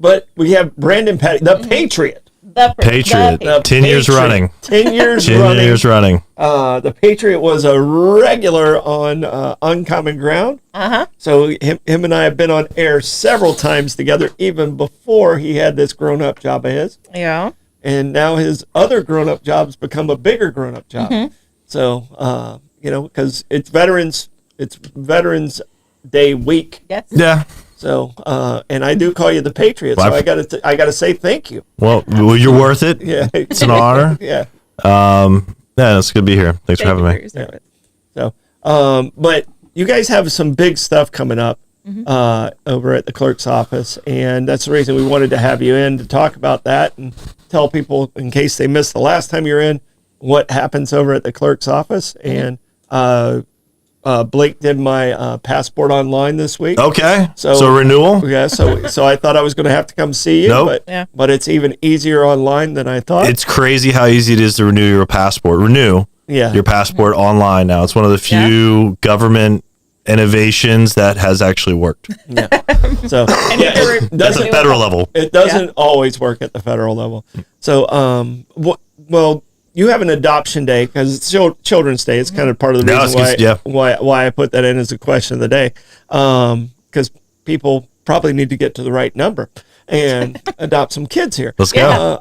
But we have Brandon Petty, the Patriot. The Patriot. 10 years running. 10 years 10 running. years running. The Patriot was a regular on Uncommon Ground. So him and I have been on air several times together, even before he had this grown-up job of his. Yeah. And now his other grown-up jobs become a bigger grown-up job. So, because it's Veterans Day week. Yes. Yeah. So, and I do call you the Patriot, so I gotta say thank you. Well, you're worth it. Yeah, It's an honor. Yeah. Yeah, it's good to be here. Thanks for having me. Yeah. So, but you guys have some big stuff coming up over at the clerk's office, and that's the reason we wanted to have you in to talk about that and tell people, in case they missed the last time you're in, what happens over at the clerk's office. And Blake did my passport online this week. Okay. So renewal? Yeah. So I thought I was going to have to come see you. Nope. But it's even easier online than I thought. It's crazy how easy it is to renew your passport. Your passport online now. It's one of the few government innovations that has actually worked. Yeah. So that's a federal level. It doesn't always work at the federal level. So well, you have an adoption day because it's Children's Day. It's kind of part of the reason why I put that in as a question of the day, because people probably need to get to the right number and adopt some kids here. Let's go.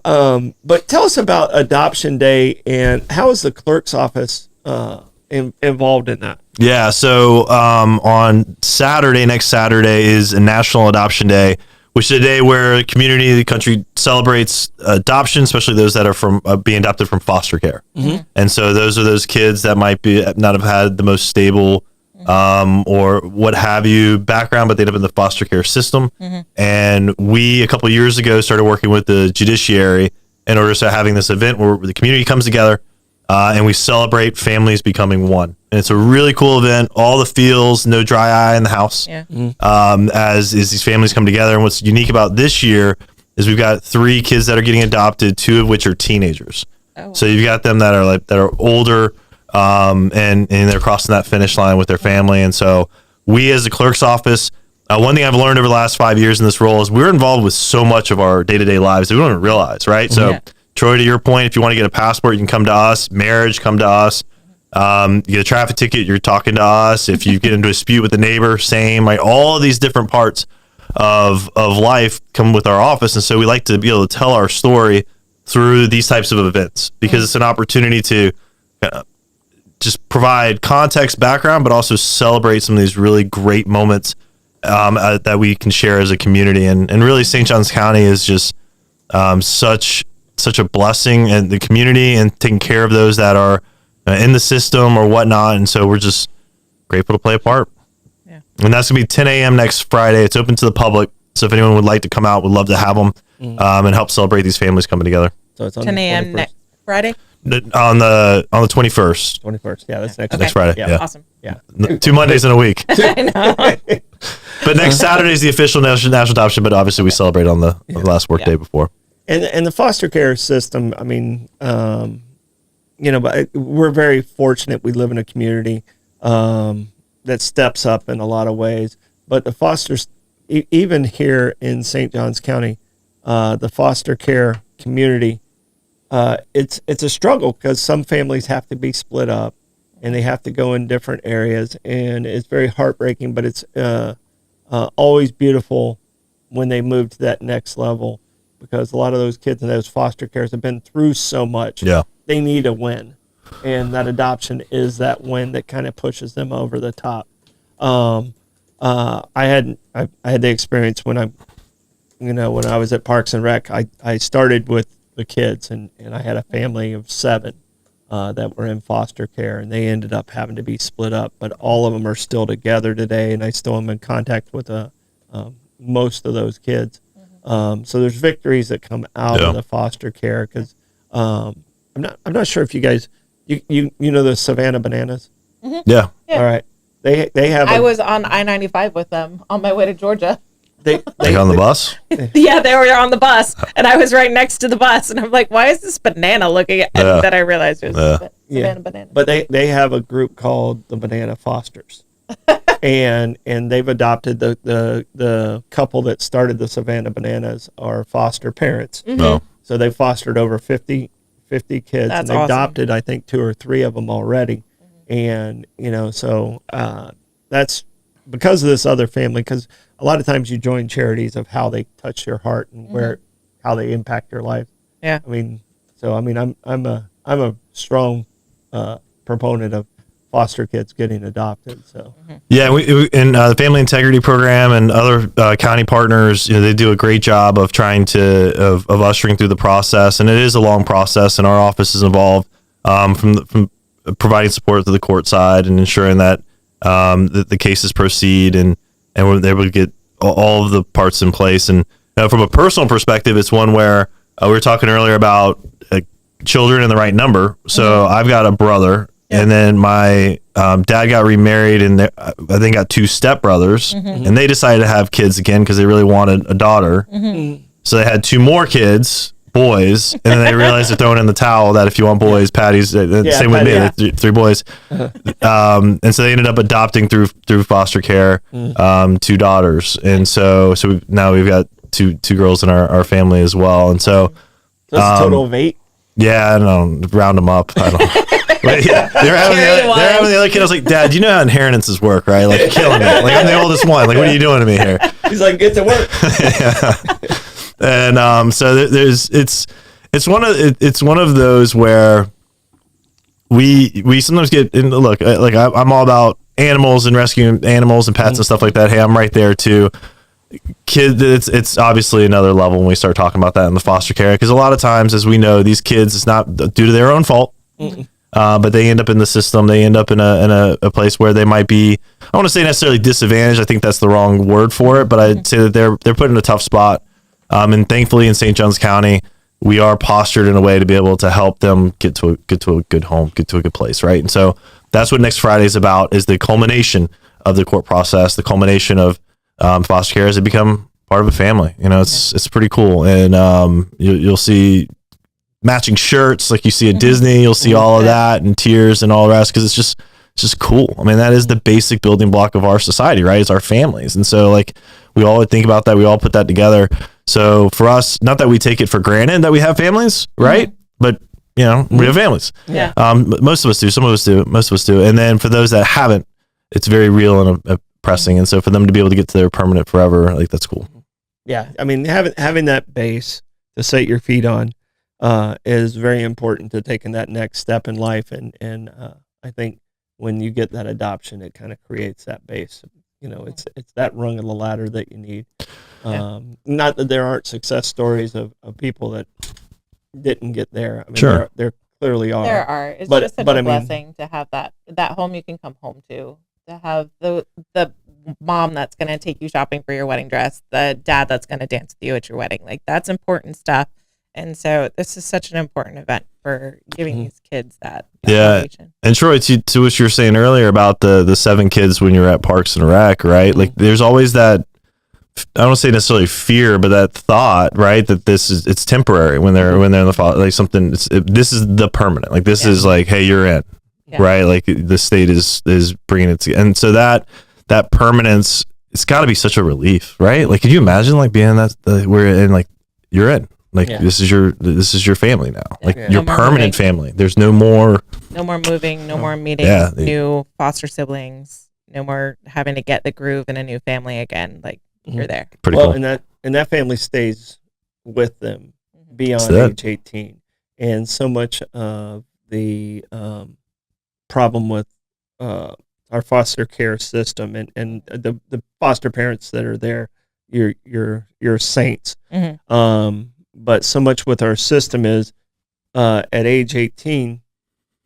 But tell us about Adoption Day and how is the clerk's office involved in that? Yeah. So on next Saturday is a National Adoption Day, which is a day where the community, the country celebrates adoption, especially those that are from being adopted from foster care. And so those are those kids that might not have had the most stable or what have you background, but they end up in the foster care system. And we, a couple of years ago, started working with the judiciary in order to start having this event where the community comes together and we celebrate families becoming one. And it's a really cool event. All the feels, no dry eye in the house. Yeah. As these families come together. And what's unique about this year is we've got 3 kids that are getting adopted, 2 of which are teenagers. Oh. So you've got them that are older, and they're crossing that finish line with their family. And so we, as the clerk's office, one thing I've learned over the last 5 years in this role is we're involved with so much of our day-to-day lives that we don't even realize, right? So Troy, to your point, if you want to get a passport, you can come to us. Marriage, come to us. You get a traffic ticket, you're talking to us. If you get into a dispute with a neighbor, same. Right? All of these different parts of life come with our office. And so we like to be able to tell our story through these types of events because it's an opportunity to just provide context, background, but also celebrate some of these really great moments that we can share as a community. And really, St. Johns County is just such a blessing in the community and taking care of those that are in the system or whatnot. And so we're just grateful to play a part. Yeah. And that's going to be 10 a.m. next Friday. It's open to the public. So if anyone would like to come out, we'd love to have them and help celebrate these families coming together. So it's on 10 a.m. next Friday? On the 21st. 21st. Yeah, that's next Friday. Yeah. Awesome. Yeah. 2 Mondays in a week. I know. But next Saturday is the official national adoption, but obviously we celebrate on the last work day before. And the foster care system, I mean, but we're very fortunate. We live in a community that steps up in a lot of ways. But the fosters, even here in St. Johns County, the foster care community, it's a struggle because some families have to be split up and they have to go in different areas. And it's very heartbreaking, but it's always beautiful when they move to that next level. Because a lot of those kids in those foster cares have been through so much. Yeah. They need a win. And that adoption is that win that kind of pushes them over the top. I had the experience when I was at Parks and Rec, I started with the kids and I had a family of 7 that were in foster care and they ended up having to be split up, but all of them are still together today and I still am in contact with most of those kids. So there's victories that come out of the foster care because I'm not sure if you guys you know the Savannah Bananas. Yeah. All right. They have. I was on I-95 with them on my way to Georgia. They on the bus? Yeah, they were on the bus, and I was right next to the bus, and I'm like, "Why is this banana looking at?" And then I realized it was Savannah Banana. But they have a group called the Banana Fosters. and they've adopted the couple that started the Savannah Bananas are foster parents. Oh. So they fostered over 50 kids, That's and they awesome. adopted, I think, 2 or 3 of them already. And, so that's because of this other family, because a lot of times you join charities of how they touch your heart and how they impact your life. Yeah. I'm a strong proponent of foster kids getting adopted. So Yeah, we and the Family Integrity Program and other county partners, they do a great job of trying to of ushering through the process, and it is a long process. And our office is involved from providing support to the court side and ensuring that the cases proceed, and we're able to get all of the parts in place. And from a personal perspective, it's one where we were talking earlier about children in the right number. So I've got a brother. And then my dad got remarried, and I think got 2 stepbrothers, and they decided to have kids again because they really wanted a daughter. So they had 2 more kids, boys, and then they realized they're throwing in the towel that if you want boys, Patty's same with me, Patty, 3 boys. And so they ended up adopting through foster care 2 daughters, and so now we've got two girls in our family as well, and so that's a total of 8. yeah, I don't know, round them up. I don't know. But yeah, they're having the other kid. I was like, Dad, you know how inheritances work, right? Like, you're killing me. Like, I'm the oldest one. Like, what are you doing to me here? He's like, get to work. And so it's one of those where we sometimes get in. Look, like I'm all about animals and rescuing animals and pets and stuff like that. Hey, I'm right there too. Kids, it's obviously another level when we start talking about that in the foster care, because a lot of times, as we know, these kids, it's not due to their own fault. But they end up in the system. They end up in a place where they might be, I don't want to say necessarily disadvantaged. I think that's the wrong word for it, but I'd say that they're put in a tough spot. And thankfully in St. Johns County, we are postured in a way to be able to help them get to a good home, get to a good place, right? And so that's what next Friday is about, is the culmination of the court process, the culmination of foster care as they become part of a family. It's pretty cool. And you'll see matching shirts like you see at Disney. You'll see all of that and tears and all the rest, because it's just cool. I mean, that is the basic building block of our society, right? It's our families. And so, like, we all think about that. We all put that together. So for us, not that we take it for granted that we have families, right? But we have families. Yeah. Most of us do. Some of us do. Most of us do. And then for those that haven't, it's very real and oppressing. And so for them to be able to get to their permanent forever, like, that's cool. Yeah. I mean, having that base to set your feet on is very important to taking that next step in life. And I think when you get that adoption, it kind of creates that base. It's that rung of the ladder that you need. Not that there aren't success stories of people that didn't get there. I mean, Sure. there clearly are. There are. It's just such a blessing to have that home you can come home to have the mom that's going to take you shopping for your wedding dress, the dad that's going to dance with you at your wedding. Like, that's important stuff. And so this is such an important event for giving these kids that foundation. And Troy, to what you were saying earlier about the 7 kids when you're at Parks and Rec, right? Like, there's always that, I don't want to say necessarily fear, but that thought, right, that it's temporary when they're in the fall, like something. This is the permanent. Like, this is like, hey, you're in, right? Like, the state is bringing it together, and so that permanence, it's got to be such a relief, right? Like, could you imagine like being we're in, like, you're in. Like, this is your family now. Like, your permanent family. There's no more moving, no more meeting new foster siblings, no more having to get the groove in a new family again. Like, you're there. Pretty cool. And that family stays with them beyond age 18. And so much of the problem with our foster care system and the foster parents that are there, you're saints. But so much with our system is at age 18,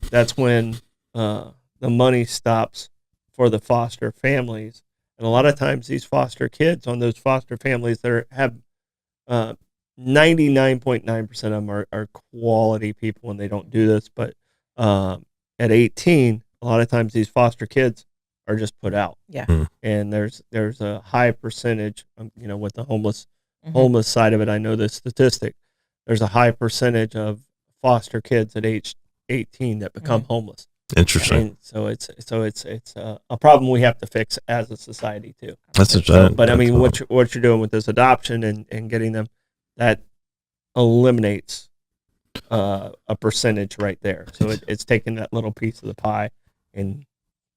that's when the money stops for the foster families. And a lot of times these foster kids on those foster families that have 99.9% of them are quality people, and they don't do this. But at 18, a lot of times these foster kids are just put out. Yeah. And there's a high percentage, with the homeless side of it. I know the statistic. There's a high percentage of foster kids at age 18 that become homeless. Interesting. And so it's a problem we have to fix as a society too. That's But I mean, what you're doing with this adoption and getting them, that eliminates a percentage right there. So it's taking that little piece of the pie and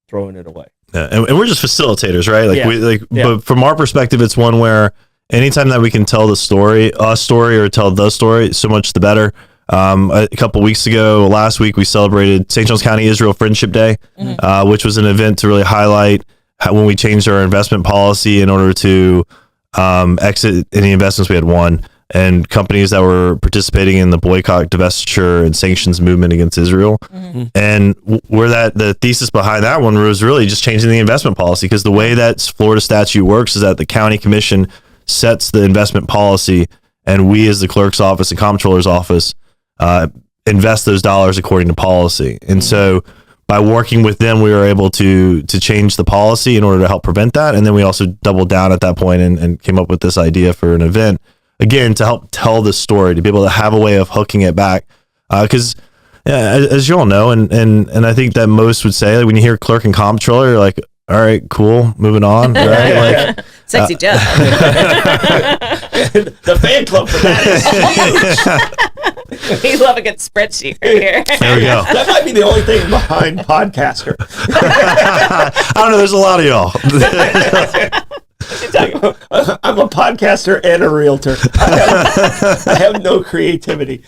throwing it away. Yeah, and we're just facilitators, right? Like but from our perspective, it's one where anytime that we can tell a story, or tell the story, so much the better. A couple weeks ago, last week, we celebrated St. Johns County Israel Friendship Day, which was an event to really highlight when we changed our investment policy in order to exit any investments we had won, and companies that were participating in the boycott, divestiture, and sanctions movement against Israel. And where the thesis behind that one was really just changing the investment policy, because the way that Florida statute works is that the county commission sets the investment policy, and we as the clerk's office and comptroller's office invest those dollars according to policy. And so by working with them, we were able to change the policy in order to help prevent that. And then we also doubled down at that point and came up with this idea for an event, again, to help tell the story, to be able to have a way of hooking it back. Because as you all know, and I think that most would say, like, when you hear clerk and comptroller, you're like, all right, cool, moving on, right? Like, sexy job. The fan club for that is huge. We love a good spreadsheet right here. There we go. That might be the only thing behind podcaster. I don't know. There's a lot of y'all. I'm a podcaster and a realtor. I have no creativity.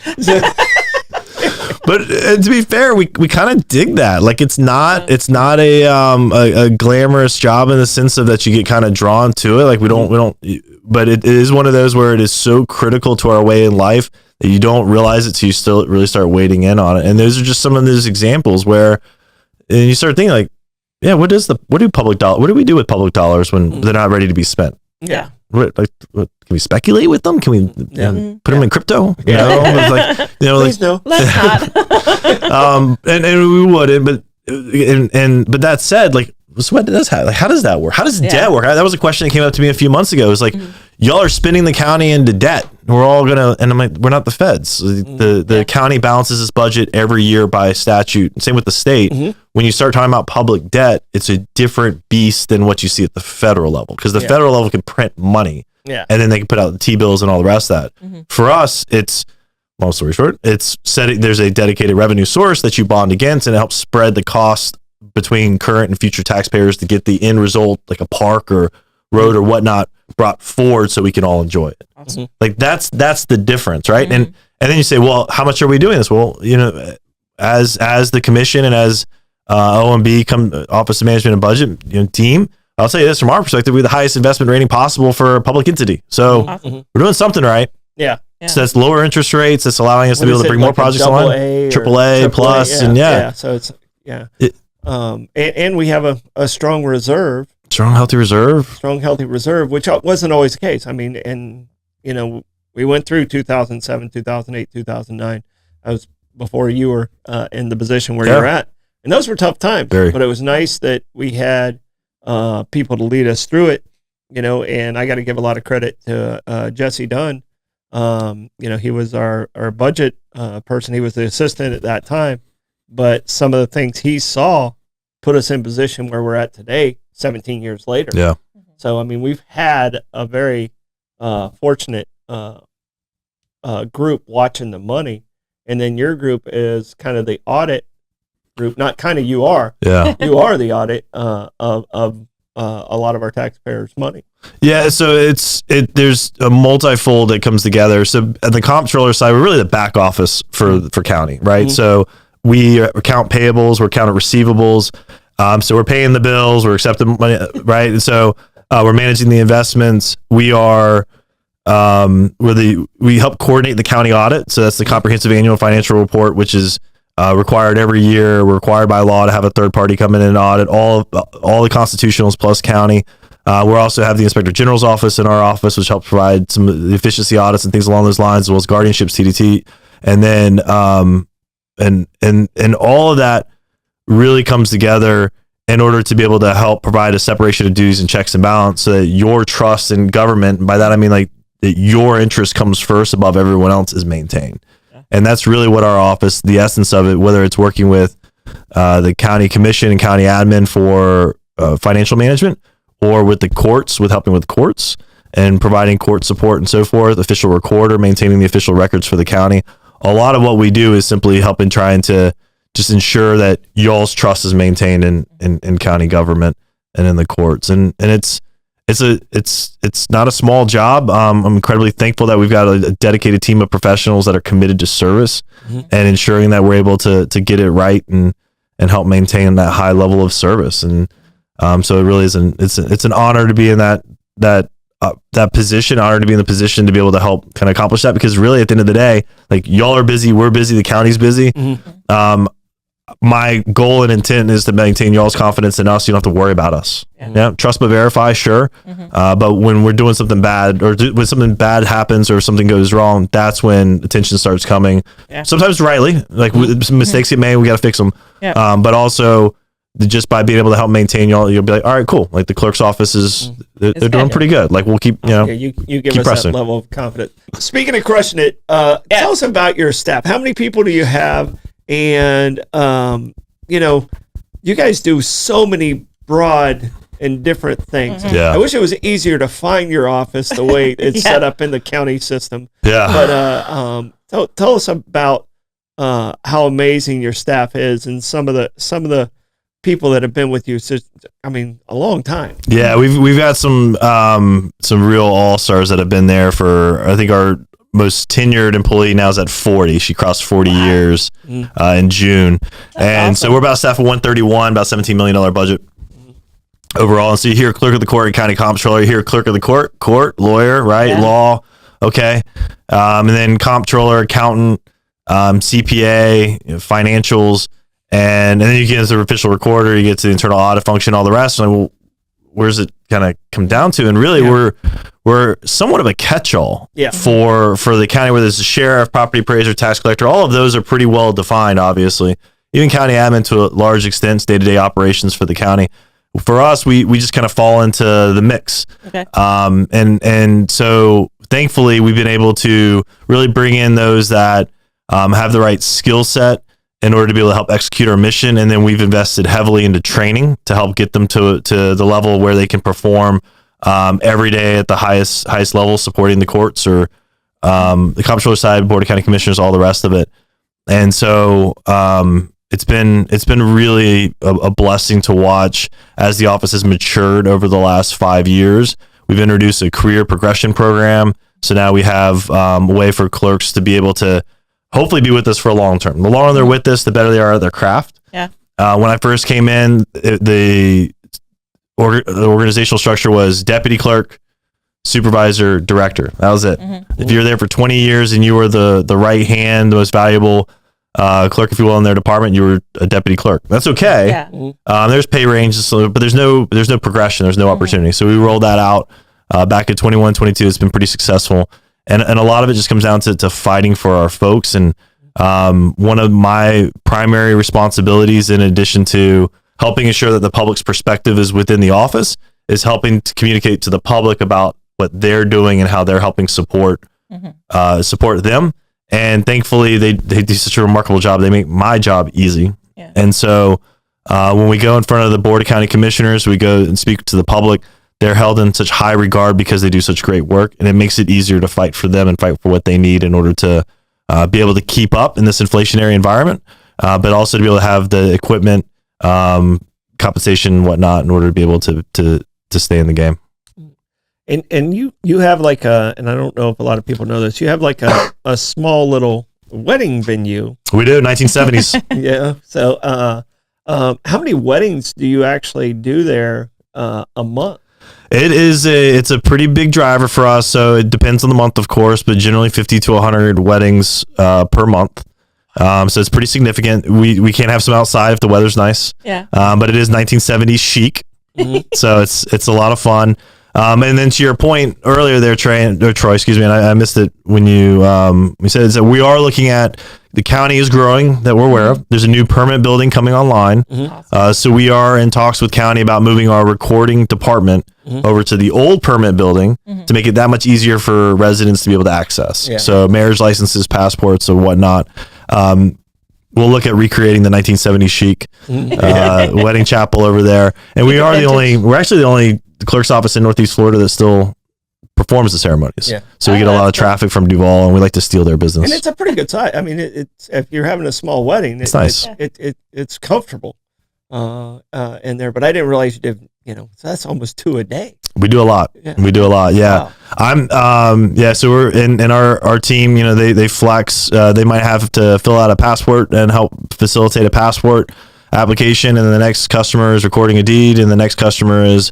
But to be fair, we kind of dig that. Like, it's not a glamorous job in the sense of that you get kind of drawn to it. Like, we don't. But it is one of those where it is so critical to our way in life that you don't realize it till you still really start wading in on it. And those are just some of those examples where, and you start thinking like, yeah, what do we do with public dollars when they're not ready to be spent? Yeah. What, can we speculate with them? Can we put them in crypto? Please no. Let's not. And we wouldn't, but that said, like, so what does how does that work? How does debt work? That was a question that came up to me a few months ago. It was like, y'all are spending the county into debt. We're all gonna, and I'm like, we're not the feds. The county balances its budget every year by statute. Same with the state. When you start talking about public debt, it's a different beast than what you see at the federal level, because the federal level can print money, and then they can put out the T-bills and all the rest of that. For us, it's, long story short, it's setting. There's a dedicated revenue source that you bond against, and it helps spread the cost between current and future taxpayers to get the end result, like a park or road or whatnot, brought forward so we can all enjoy it. Awesome. Like that's the difference, right? And then you say, well, how much are we doing this? Well, as the commission and as OMB Office of Management and Budget team, I'll tell you this, from our perspective, we have the highest investment rating possible for a public entity. So we're doing something right. Yeah. So that's lower interest rates. That's allowing us to be able to bring more projects online. AAA plus, and so it's and we have a strong reserve. Strong, healthy reserve, which wasn't always the case. I mean, and we went through 2007, 2008, 2009. I was before you were in the position where you're at, and those were tough times. But it was nice that we had people to lead us through it. And I got to give a lot of credit to Jesse Dunn. He was our budget person. He was the assistant at that time. But some of the things he saw put us in position where we're at today, 17 years later. Yeah. So, I mean, we've had a very fortunate group watching the money. And then your group is kind of the audit group. Not kind of, you are. Yeah. You are the audit of a lot of our taxpayers' money. Yeah, so there's a multifold that comes together. So at the comptroller side, we're really the back office for county, right? So we count payables, we're counting receivables. So we're paying the bills, we're accepting money, right? And so we're managing the investments. We are we help coordinate the county audit. So that's the comprehensive annual financial report, which is required every year. We're required by law to have a third party come in and audit all the constitutionals plus county. We also have the Inspector General's office in our office, which helps provide some of the efficiency audits and things along those lines, as well as guardianships, TDT, and then and all of that really comes together in order to be able to help provide a separation of duties and checks and balance, so that your trust in government, and by that I mean like that your interest comes first above everyone else, is maintained. And that's really what our office, the essence of it, whether it's working with the county commission and county admin for financial management, or with the courts, with helping with courts and providing court support and so forth, official recorder, maintaining the official records for the county. A lot of what we do is simply helping trying to just ensure that y'all's trust is maintained in county government and in the courts. And it's not a small job. I'm incredibly thankful that we've got a dedicated team of professionals that are committed to service and ensuring that we're able to get it right and help maintain that high level of service. And so it really is it's an honor to be in that position, honored to be in the position to be able to help kind of accomplish that, because really at the end of the day, like, y'all are busy, we're busy, the county's busy. My goal and intent is to maintain y'all's confidence in us. You don't have to worry about us. Yeah. Trust but verify, sure. But when we're doing something bad, or when something bad happens or something goes wrong, that's when attention starts coming. Sometimes rightly, like some mistakes get made, we got to fix them. But also, just by being able to help maintain y'all, you'll be like, all right, cool. Like, the clerk's office they're doing pretty good. Like, we'll keep, you give us pressing. that level of confidence. Speaking of crushing it, tell us about your staff. How many people do you have? And, you guys do so many broad and different things. I wish it was easier to find your office the way it's set up in the county system. But tell us about how amazing your staff is, and some of the people that have been with you since, a long time. Yeah, we've got some real all-stars that have been there for, I think our most tenured employee now is at 40. She crossed 40 years in June. That's awesome. So we're about staff of 131, about $17 million budget overall. And so you hear clerk of the court and county comptroller, you hear clerk of the court, lawyer, right? Law. Okay. And then comptroller, accountant, CPA, financials, and then you get into the official recorder, you get to the internal audit function, all the rest. And well, where's it kind of come down to? And really, we're somewhat of a catch-all for the county, where there's a sheriff, property appraiser, tax collector. All of those are pretty well defined, obviously. Even county admin to a large extent, day-to-day operations for the county. For us, we just kind of fall into the mix. Okay. And so thankfully, we've been able to really bring in those that have the right skill set in order to be able to help execute our mission. And then we've invested heavily into training to help get them to the level where they can perform every day at the highest level, supporting the courts or the comptroller side, board of county commissioners, all the rest of it. And so it's been really a blessing to watch as the office has matured over the last 5 years. We've introduced a career progression program. So now we have a way for clerks to be able to hopefully be with us for a long term. The longer they're with us, the better they are at their craft. When I first came in, the organizational structure was deputy clerk, supervisor, director. That was it. If you were there for 20 years and you were the right hand, the most valuable clerk, if you will, in their department, you were a deputy clerk. That's okay. There's pay ranges, but there's no progression. There's no opportunity. So we rolled that out back in 21, 22. It's been pretty successful. And a lot of it just comes down to fighting for our folks. And one of my primary responsibilities, in addition to helping ensure that the public's perspective is within the office, is helping to communicate to the public about what they're doing and how they're helping support them. And thankfully, they do such a remarkable job. They make my job easy. And so when we go in front of the board of county commissioners, we go and speak to the public. They're held in such high regard because they do such great work, and it makes it easier to fight for them and fight for what they need in order to be able to keep up in this inflationary environment, but also to be able to have the equipment, compensation, and whatnot in order to be able to stay in the game. And you have like and I don't know if a lot of people know this, you have like a small little wedding venue. We do, 1970s. So how many weddings do you actually do there a month? It's a pretty big driver for us. So it depends on the month, of course, but generally 50 to 100 weddings per month. So it's pretty significant. We can't have some outside if the weather's nice. But it is 1970s chic. So it's a lot of fun. And then to your point earlier there, Troy, excuse me, and I missed it when you said that we are looking at, the county is growing that we're aware of. There's a new permit building coming online. So we are in talks with county about moving our recording department over to the old permit building to make it that much easier for residents to be able to access. So marriage licenses, passports, and whatnot. we'll look at recreating the 1970s chic wedding chapel over there. And we're actually the only clerk's office in Northeast Florida that still performs the ceremonies. Yeah. So we get a lot of traffic from Duval, and we like to steal their business. And it's a pretty good size. I mean, it's if you're having a small wedding, it's nice. It's comfortable in there. But I didn't realize you did. So that's almost 2 a day. We do a lot. Yeah. We do a lot. Yeah. Wow. So we're in our team, they flex, they might have to fill out a passport and help facilitate a passport application. And then the next customer is recording a deed, and the next customer is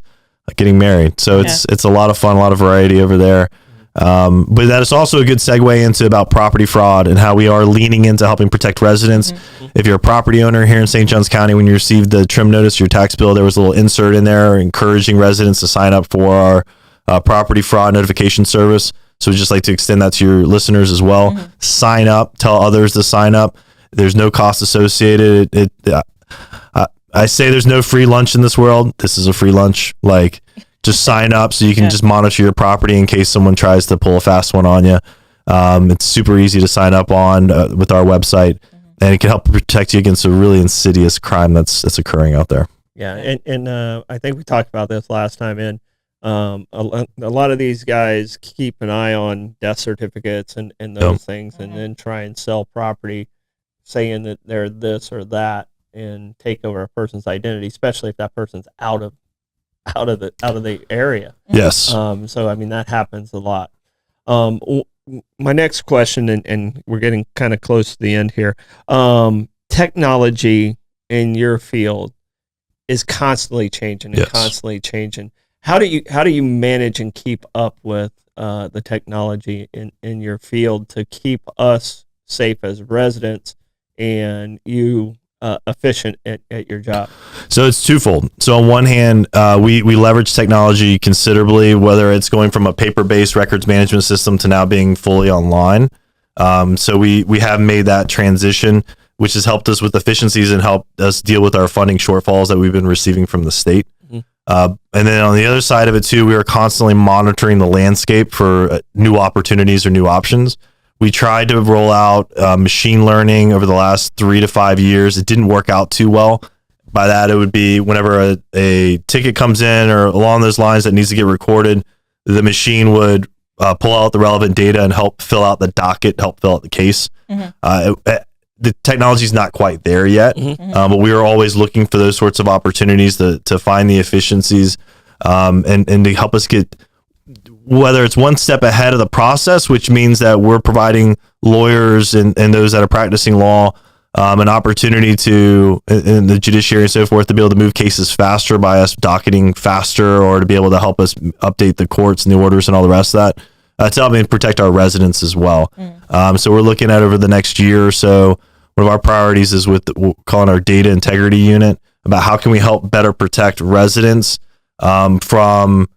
getting married. So it's a lot of fun, a lot of variety over there. But that is also a good segue into about property fraud and how we are leaning into helping protect residents. Mm-hmm. If you're a property owner here in St. Johns County, when you received the trim notice, your tax bill, there was a little insert in there encouraging residents to sign up for our property fraud notification service. So we'd just like to extend that to your listeners as well. Mm-hmm. Sign up, tell others to sign up. There's no cost associated. I say there's no free lunch in this world. This is a free lunch. Just sign up so you can just monitor your property in case someone tries to pull a fast one on you. It's super easy to sign up on with our website, and it can help protect you against a really insidious crime that's occurring out there. Yeah, and I think we talked about this last time. And a lot of these guys keep an eye on death certificates and those things, and then try and sell property, saying that they're this or that, and take over a person's identity, especially if that person's out of the area. Yes. So I mean, that happens a lot. My next question, and we're getting kind of close to the end here. Technology in your field is constantly changing and constantly changing. How do you manage and keep up with the technology in your field to keep us safe as residents and you efficient at your job? So it's twofold. So on one hand, we leverage technology considerably, whether it's going from a paper-based records management system to now being fully online. So we have made that transition, which has helped us with efficiencies and helped us deal with our funding shortfalls that we've been receiving from the state. Mm-hmm. And then on the other side of it too, we are constantly monitoring the landscape for new opportunities or new options. We tried to roll out machine learning over the last 3 to 5 years. It didn't work out too well. By that, it would be whenever a ticket comes in or along those lines that needs to get recorded, the machine would pull out the relevant data and help fill out the docket, help fill out the case. Mm-hmm. The technology is not quite there yet, but we are always looking for those sorts of opportunities to find the efficiencies and to help us get, whether it's one step ahead of the process, which means that we're providing lawyers and those that are practicing law an opportunity to, in the judiciary and so forth, to be able to move cases faster by us docketing faster, or to be able to help us update the courts and the orders and all the rest of that, to help and protect our residents as well. So we're looking at over the next year or so, one of our priorities is with we're calling our data integrity unit, about how can we help better protect residents from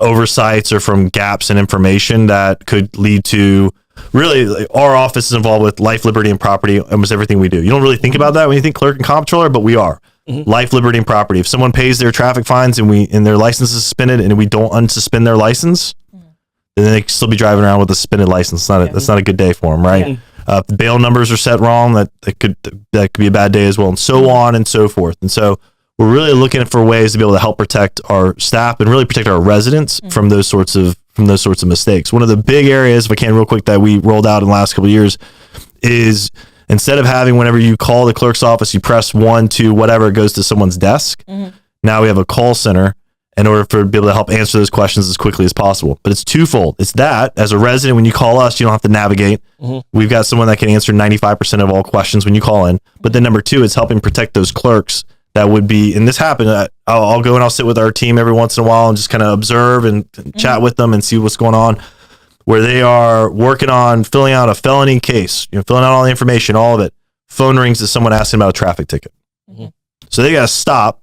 oversights or from gaps in information that could lead to, really, our office is involved with life, liberty, and property, almost everything we do. You don't really think about that when you think clerk and comptroller, but we are. Life, liberty, and property. If someone pays their traffic fines and their license is suspended and we don't unsuspend their license, then they can still be driving around with a suspended license. That's not a good day for them, right? If the bail numbers are set wrong, that could be a bad day as well, and so on and so forth. And so we're really looking for ways to be able to help protect our staff and really protect our residents from those sorts of mistakes. One of the big areas, if I can real quick, that we rolled out in the last couple of years is, instead of having, whenever you call the clerk's office, you press 1, 2, whatever, it goes to someone's desk. Now we have a call center in order to be able to help answer those questions as quickly as possible. But it's twofold. It's that, as a resident, when you call us, you don't have to navigate. We've got someone that can answer 95% of all questions when you call in. But then number 2, it's helping protect those clerks that would be, and this happened, I'll go and I'll sit with our team every once in a while and just kind of observe and chat with them and see what's going on, where they are working on filling out a felony case, filling out all the information, all of it. Phone rings to someone asking about a traffic ticket. So they got to stop,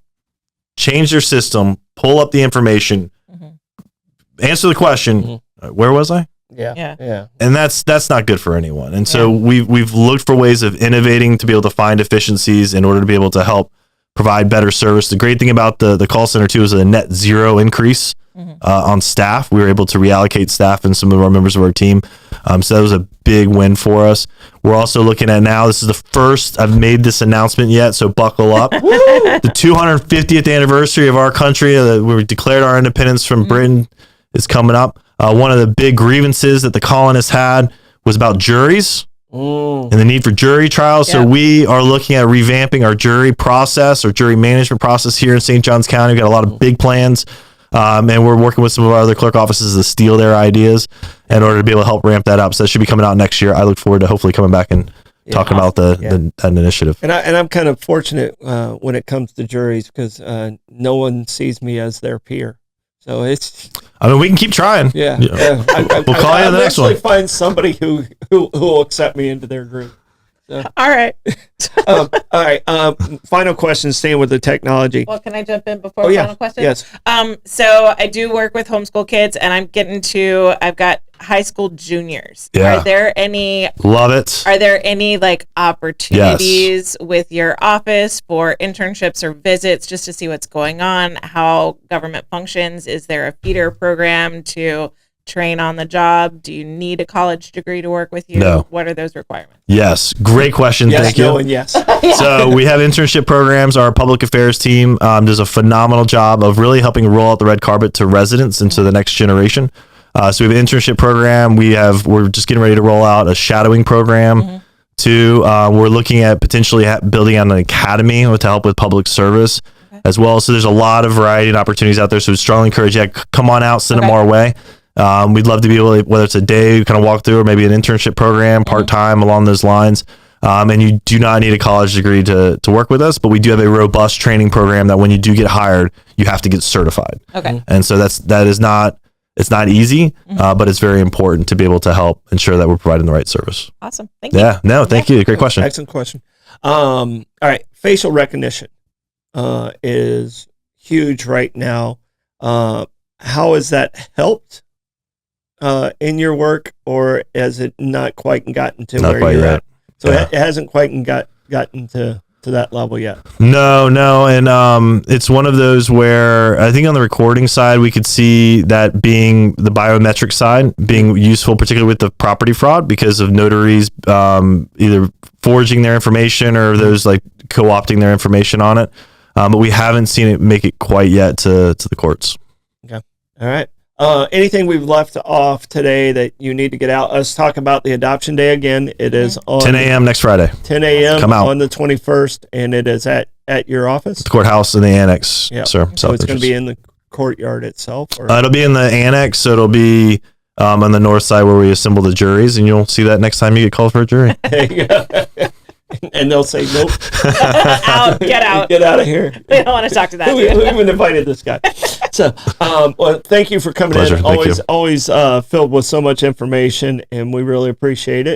change their system, pull up the information, answer the question, where was I? Yeah. And that's not good for anyone. And so we've looked for ways of innovating to be able to find efficiencies in order to be able to help provide better service. The great thing about the call center too is a net zero increase. on staff. We were able to reallocate staff and some of our members of our team. So that was a big win for us. We're also looking at now, this is the first I've made this announcement yet, so buckle up. The 250th anniversary of our country, we declared our independence from Britain, is coming up. One of the big grievances that the colonists had was about juries and the need for jury trials. So we are looking at revamping our jury process or jury management process here in St. Johns County. We've got a lot of big plans. And we're working with some of our other clerk offices to steal their ideas in order to be able to help ramp that up. So that should be coming out next year. I look forward to hopefully coming back and talking about that initiative. And I'm kind of fortunate when it comes to juries because no one sees me as their peer. So we can keep trying. Yeah. We'll call you on the next one. Find somebody who will accept me into their group. So. All right. All right. Final question, staying with the technology. Well, can I jump in before final question? Yes. So I do work with homeschool kids, and I've got high school juniors. Yeah. Are there any? Love it. Are there any opportunities with your office for internships or visits just to see what's going on, how government functions? Is there a feeder program to train on the job? Do you need a college degree to work with you? No. What are those requirements? Yes. Great question. Yes, Thank you. no, and yes. So we have internship programs. Our public affairs team does a phenomenal job of really helping roll out the red carpet to residents and to the next generation. So we have an internship program. We're just getting ready to roll out a shadowing program. Too. We're looking at potentially building out an academy to help with public service as well. So there's a lot of variety and opportunities out there. So we strongly encourage you, come on out, send them our way. We'd love to be able to, whether it's a day kind of walk through or maybe an internship program, part-time along those lines. And you do not need a college degree to work with us, but we do have a robust training program that when you do get hired, you have to get certified. Okay. And so it's not easy, but it's very important to be able to help ensure that we're providing the right service. Awesome. Thank you. Yeah, no, thank you. Great question. Excellent question. All right. Facial recognition is huge right now. How has that helped in your work, or has it not quite gotten to where you're at? So it hasn't quite gotten to that level yet. No. And it's one of those where I think on the recording side, we could see that being the biometric side being useful, particularly with the property fraud because of notaries either forging their information or those co-opting their information on it. But we haven't seen it make it quite yet to the courts. Okay. All right. Anything we've left off today that you need to get out? Let's talk about the adoption day again. It is on 10 a.m. next Friday. 10 a.m. Come out on the 21st, and it is at your office? The courthouse in the annex, sir. So it's going to be in the courtyard itself? Or? It'll be in the annex, so it'll be on the north side where we assemble the juries, and you'll see that next time you get called for a jury. There you go. And they'll say, nope. Get out. Get out of here. We don't want to talk to that. Who even invited this guy? So, well, thank you for coming Pleasure. in. Always filled with so much information, and we really appreciate it.